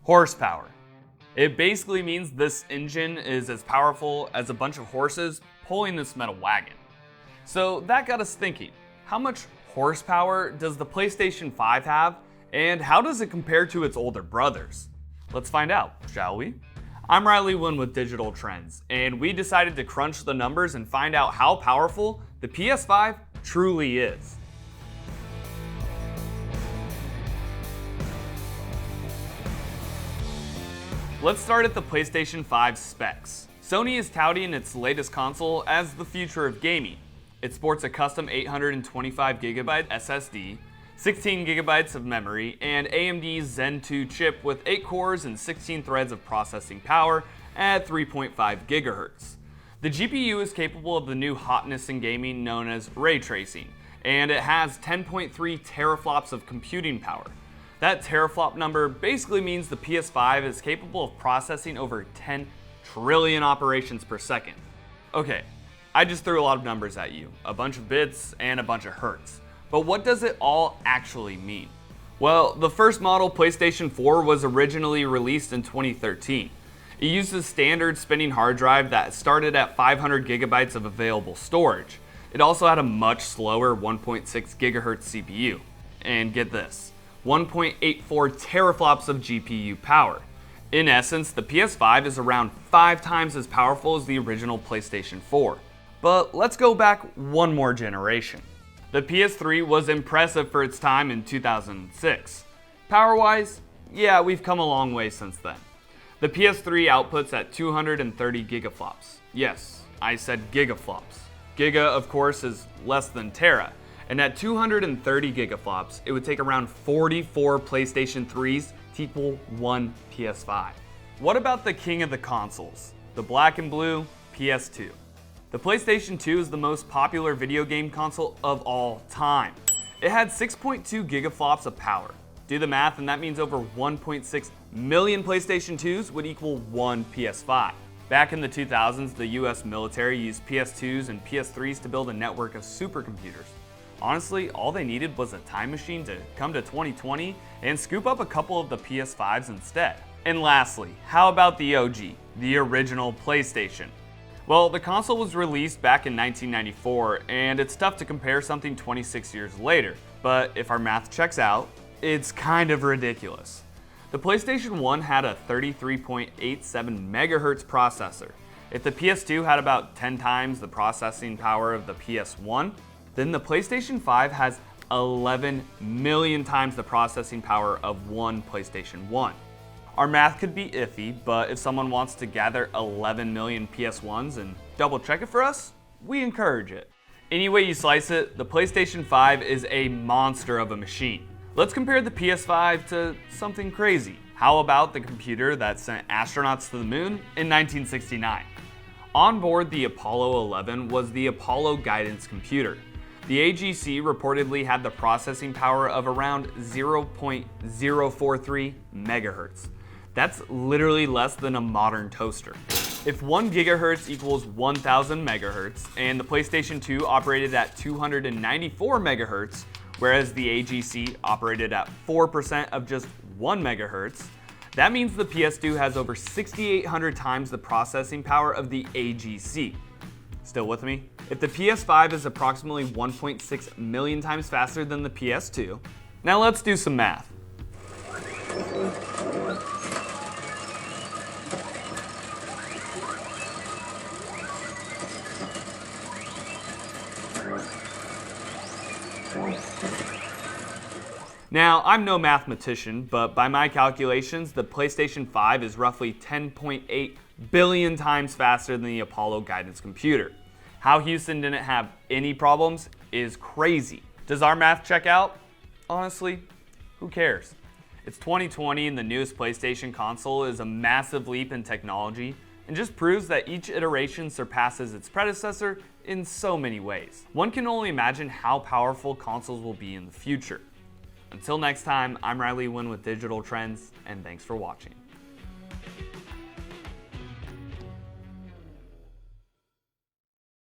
Horsepower. It basically means this engine is as powerful as a bunch of horses pulling this metal wagon. So that got us thinking, how much horsepower does the PlayStation 5 have, and how does it compare to its older brothers? Let's find out, shall we? I'm Riley Wynn with Digital Trends, and we decided to crunch the numbers and find out how powerful the PS5 truly is. Let's start at the PlayStation 5 specs. Sony is touting its latest console as the future of gaming. It sports a custom 825GB SSD, 16GB of memory, and AMD's Zen 2 chip with 8 cores and 16 threads of processing power at 3.5 GHz. The GPU is capable of the new hotness in gaming known as ray tracing, and it has 10.3 teraflops of computing power. That teraflop number basically means the PS5 is capable of processing over 10 trillion operations per second. Okay, I just threw a lot of numbers at you, a bunch of bits and a bunch of hertz. But what does it all actually mean? Well, the first model, PlayStation 4, was originally released in 2013. It used a standard spinning hard drive that started at 500 gigabytes of available storage. It also had a much slower 1.6 gigahertz CPU. And get this, 1.84 teraflops of GPU power. In essence, the PS5 is around 5 times as powerful as the original PlayStation 4. But let's go back one more generation. The PS3 was impressive for its time in 2006. Power-wise, yeah, we've come a long way since then. The PS3 outputs at 230 gigaflops. Yes, I said gigaflops. Giga, of course, is less than tera. And at 230 gigaflops, it would take around 44 PlayStation 3s to equal one PS5. What about the king of the consoles? The black and blue PS2. The PlayStation 2 is the most popular video game console of all time. It had 6.2 gigaflops of power. Do the math, and that means over 1.6 million PlayStation 2s would equal one PS5. Back in the 2000s, the US military used PS2s and PS3s to build a network of supercomputers. Honestly, all they needed was a time machine to come to 2020 and scoop up a couple of the PS5s instead. And lastly, how about the OG, the original PlayStation? Well, the console was released back in 1994, and it's tough to compare something 26 years later, but if our math checks out, it's kind of ridiculous. The PlayStation 1 had a 33.87 MHz processor. If the PS2 had about 10 times the processing power of the PS1, then the PlayStation 5 has 11 million times the processing power of one PlayStation 1. Our math could be iffy, but if someone wants to gather 11 million PS1s and double check it for us, we encourage it. Any way you slice it, the PlayStation 5 is a monster of a machine. Let's compare the PS5 to something crazy. How about the computer that sent astronauts to the moon in 1969? On board the Apollo 11 was the Apollo Guidance Computer. The AGC reportedly had the processing power of around 0.043 megahertz. That's literally less than a modern toaster. If 1 gigahertz equals 1000 megahertz, and the PlayStation 2 operated at 294 megahertz, whereas the AGC operated at 4% of just 1 megahertz, that means the PS2 has over 6,800 times the processing power of the AGC. Still with me? If the PS5 is approximately 1.6 million times faster than the PS2, now let's do some math. Now, I'm no mathematician, but by my calculations, the PlayStation 5 is roughly 10.8 billion times faster than the Apollo Guidance Computer. How Houston didn't have any problems is crazy. Does our math check out? Honestly, who cares? It's 2020 and the newest PlayStation console is a massive leap in technology and just proves that each iteration surpasses its predecessor in so many ways. One can only imagine how powerful consoles will be in the future. Until next time, I'm Riley Wynn with Digital Trends, and thanks for watching.